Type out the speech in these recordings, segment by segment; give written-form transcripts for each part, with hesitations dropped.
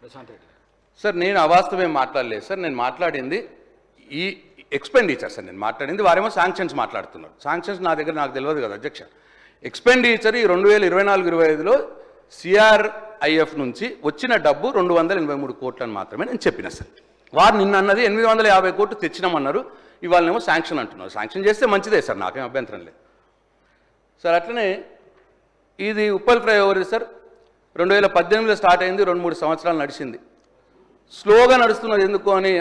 Prashanth Reddy sir నేను అవాస్తవం మాట్లాడలేదు సార్. నేను మాట్లాడింది ఈ ఎక్స్పెండిచర్ సార్. నేను మాట్లాడింది వారేమో శాంక్షన్స్ మాట్లాడుతున్నారు. శాంక్షన్స్ నా దగ్గర నాకు తెలియదు కదా అధ్యక్ష. ఎక్స్పెండిచర్ ఈ 2024-25లో సిఆర్ఐఎఫ్ నుంచి వచ్చిన డబ్బు 283 కోట్లని మాత్రమే నేను చెప్పిన సార్. వారు నిన్న అన్నది 850 కోట్లు తెచ్చినామన్నారు, ఇవాళనేమో శాంక్షన్ అంటున్నారు. శాంక్షన్ చేస్తే మంచిదే సార్, నాకేం అభ్యంతరం లేదు సార్. అట్లనే ఇది ఉప్పల్ ఫ్లైఓవర్ సార్ 2018లో స్టార్ట్ అయింది, 2-3 సంవత్సరాలు నడిచింది. స్లోగా నడుస్తున్నది ఎందుకు అని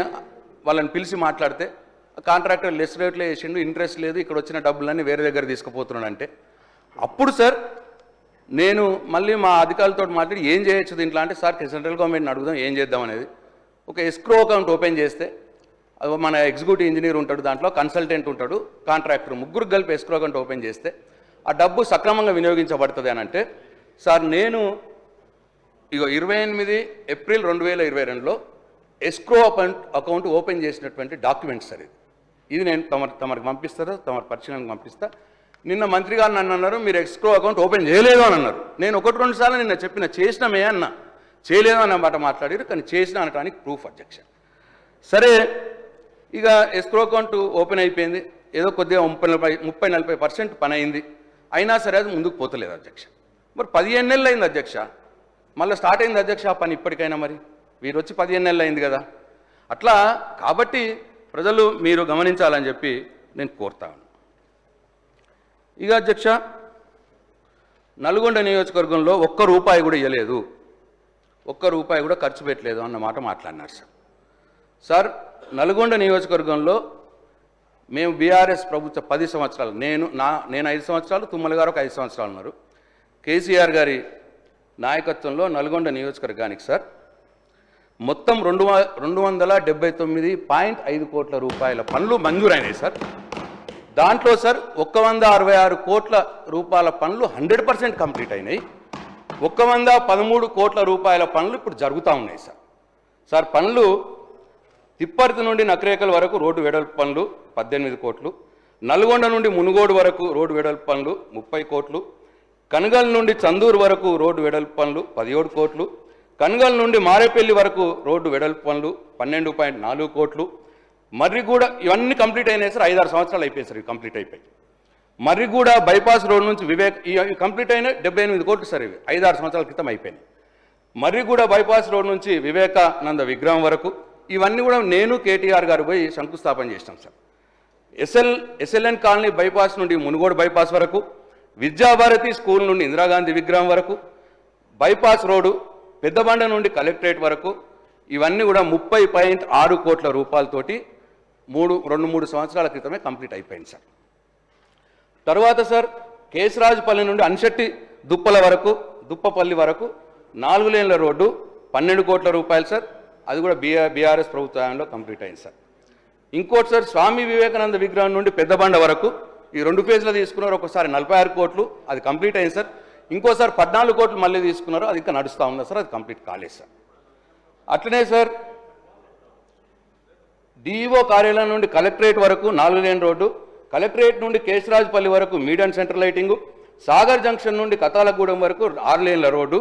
వాళ్ళని పిలిచి మాట్లాడితే కాంట్రాక్టర్ లెస్ రేట్లో వేసిండు, ఇంట్రెస్ట్ లేదు, ఇక్కడ వచ్చిన డబ్బులన్నీ వేరే దగ్గర తీసుకుపోతున్నాడు అంటే అప్పుడు సార్ నేను మళ్ళీ మా అధికారులతో మాట్లాడి ఏం చేయొచ్చు దీంట్లో అంటే, సార్ సెంట్రల్ గవర్నమెంట్ని అడుగుదాం ఏం చేద్దాం అనేది. ఒక ఎస్క్రో అకౌంట్ ఓపెన్ చేస్తే మన ఎగ్జిక్యూటివ్ ఇంజనీర్ ఉంటాడు, దాంట్లో కన్సల్టెంట్ ఉంటాడు, కాంట్రాక్టర్, ముగ్గురు కలిపి ఎస్క్రో అకౌంట్ ఓపెన్ చేస్తే ఆ డబ్బు సక్రమంగా వినియోగించబడుతుంది అని అంటే, సార్ నేను 28 ఏప్రిల్ 2022లో ఎస్క్రో అకౌంట్ ఓపెన్ చేసినటువంటి డాక్యుమెంట్ సార్ ఇది నేను తమరికి పంపిస్తారా, తమరి పరిశీలనకు పంపిస్తా. నిన్న మంత్రి గారు నన్ను అన్నారు మీరు ఎస్క్రో అకౌంట్ ఓపెన్ చేయలేదు అని అన్నారు. నేను 1-2 సార్లు నిన్న చెప్పిన చేసినామే అన్న, చేయలేదు అన్నమాట మాట్లాడారు, కానీ చేసిన అనటానికి ప్రూఫ్ అధ్యక్ష. సరే ఇక ఎస్క్రో అకౌంట్ ఓపెన్ అయిపోయింది, ఏదో కొద్దిగా 30-40% పని అయింది, అయినా సరే అది ముందుకు పోతలేదు అధ్యక్ష. మరి 15 నెలలు అయింది అధ్యక్ష, మళ్ళీ స్టార్ట్ అయింది అధ్యక్ష ఆ పని ఇప్పటికైనా. మరి వీరు వచ్చి 15 నెలలు అయింది కదా. అట్లా కాబట్టి ప్రజలు మీరు గమనించాలని చెప్పి నేను కోరుతాను. ఇక అధ్యక్ష నల్గొండ నియోజకవర్గంలో ఒక్క రూపాయి కూడా ఇవ్వలేదు, ఒక్క రూపాయి కూడా ఖర్చు పెట్టలేదు అన్నమాట మాట్లాడినారు సార్. సార్ నల్గొండ నియోజకవర్గంలో మేము బీఆర్ఎస్ ప్రభుత్వ 10 సంవత్సరాలు, నేను 5 సంవత్సరాలు, తుమ్మల గారు ఒక 5 సంవత్సరాలు ఉన్నారు. కేసీఆర్ గారి నాయకత్వంలో నల్గొండ నియోజకవర్గానికి సార్ మొత్తం 279.5 కోట్ల రూపాయల పనులు మంజూరైనాయి సార్. దాంట్లో సార్ 166 కోట్ల రూపాయల పనులు 100% కంప్లీట్ అయినాయి. 113 కోట్ల రూపాయల పనులు ఇప్పుడు జరుగుతూ ఉన్నాయి సార్. సార్ పనులు తిప్పర్తి నుండి నకరేకల్ వరకు రోడ్డు వెడల్పు పనులు 18 కోట్లు, నల్గొండ నుండి మునుగోడు వరకు రోడ్డు వెడల్పు పనులు 30 కోట్లు, కనగల్ నుండి చందూరు వరకు రోడ్డు వెడల్పు పనులు 17 కోట్లు, కనగల్ నుండి మారేపల్లి వరకు రోడ్డు వెడల్పు పనులు 12.4 కోట్లు, మర్రిగూడ ఇవన్నీ కంప్లీట్ అయినాయి సార్. 5-6 సంవత్సరాలు అయిపోయాయి సార్, ఇవి కంప్లీట్ అయిపోయి. మర్రిగూడ బైపాస్ రోడ్ నుంచి వివేక్ ఇవి కంప్లీట్ అయిన 78 కోట్లు సార్, ఇవి 5-6 సంవత్సరాల క్రితం అయిపోయినాయి. మర్రిగూడ బైపాస్ రోడ్ నుంచి వివేకానంద విగ్రహం వరకు ఇవన్నీ కూడా నేను కేటీఆర్ గారు పోయి శంకుస్థాపన చేసినాం సార్. ఎస్ఎల్ఎన్ కాలనీ బైపాస్ నుండి మునుగోడు బైపాస్ వరకు, విద్యాభారతి స్కూల్ నుండి ఇందిరాగాంధీ విగ్రహం వరకు, బైపాస్ రోడ్డు పెద్దబండ నుండి కలెక్టరేట్ వరకు ఇవన్నీ కూడా 30.6 కోట్ల రూపాయలతోటి 2-3 సంవత్సరాల క్రితమే కంప్లీట్ అయిపోయింది సార్. తర్వాత సార్ కేశరాజుపల్లి నుండి అన్షెట్టి దుప్పపల్లి వరకు 4 లేన్ల రోడ్డు 12 కోట్ల రూపాయలు సార్, అది కూడా బీఆర్ఎస్ ప్రభుత్వంలో కంప్లీట్ అయింది సార్. ఇంకోటి సార్ స్వామి వివేకానంద విగ్రహం నుండి పెద్దబండ వరకు ఈ 2 ఫేజ్లో తీసుకున్నారు, ఒకసారి 46 కోట్లు అది కంప్లీట్ అయింది సార్. ఇంకోసారి 14 కోట్లు మళ్ళీ తీసుకున్నారు, అది ఇంకా నడుస్తూ ఉన్నారు సార్, అది కంప్లీట్ కాలేదు సార్. అట్లనే సార్ డిఈఓ కార్యాలయం నుండి కలెక్టరేట్ వరకు 4 లేన్ రోడ్డు, కలెక్టరేట్ నుండి కేశరాజుపల్లి వరకు medium centre lighting, Sagar junction నుండి కతాలగూడెం వరకు 6 లేన్ల రోడ్డు,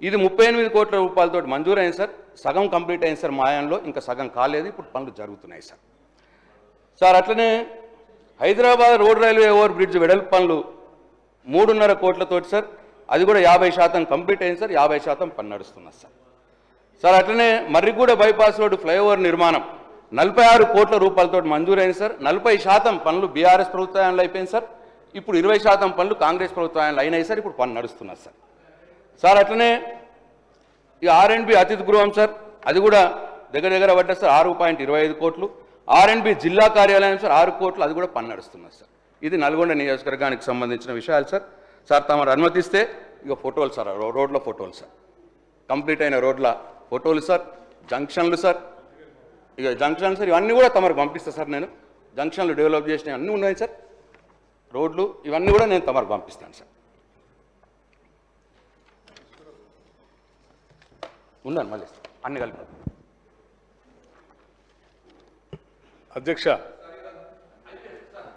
ఇది 38 కోట్ల రూపాయలతో మంజూరైంది సార్. సగం కంప్లీట్ అయింది సార్ మాయంలో, ఇంకా సగం కాలేదు, ఇప్పుడు పనులు జరుగుతున్నాయి సార్. సార్ అట్లనే Hyderabad road railway over bridge వెడల్పు పనులు 3.5 కోట్లతోటి సార్, అది కూడా 50% కంప్లీట్ అయింది సార్, 50% పని నడుస్తున్నారు సార్. సార్ అట్లనే మర్రిగూడ బైపాస్ రోడ్డు ఫ్లైఓవర్ నిర్మాణం 46 కోట్ల రూపాయలతో మంజూరైంది సార్. 40% పనులు బీఆర్ఎస్ ప్రభుత్వంలో అయిపోయింది సార్, ఇప్పుడు 20% పనులు కాంగ్రెస్ ప్రభుత్వంలో అయినాయి సార్, ఇప్పుడు పని నడుస్తున్నారు సార్. సార్ అట్లనే ఇక R&B అతిథి గృహం సార్, అది కూడా దగ్గర పడ్డా సార్ 6.25 కోట్లు, R&B జిల్లా కార్యాలయం సార్ 6 కోట్లు, అది కూడా పని నడుస్తున్నారు సార్. ఇది నల్గొండ నియోజకవర్గానికి సంబంధించిన విషయాలు సార్. సార్ తమరు అనుమతిస్తే ఇక ఫోటోలు సార్, రోడ్ల ఫోటోలు సార్, కంప్లీట్ అయిన రోడ్ల ఫోటోలు సార్, జంక్షన్లు సార్, ఇక జంక్షన్లు సార్ ఇవన్నీ కూడా తమరికి పంపిస్తాను సార్. నేను జంక్షన్లు డెవలప్ చేసినవి అన్నీ ఉన్నాయి సార్, రోడ్లు ఇవన్నీ కూడా నేను తమరికి పంపిస్తాను సార్. ఉన్నాను మళ్ళీ అన్ని కలిపి అధ్యక్ష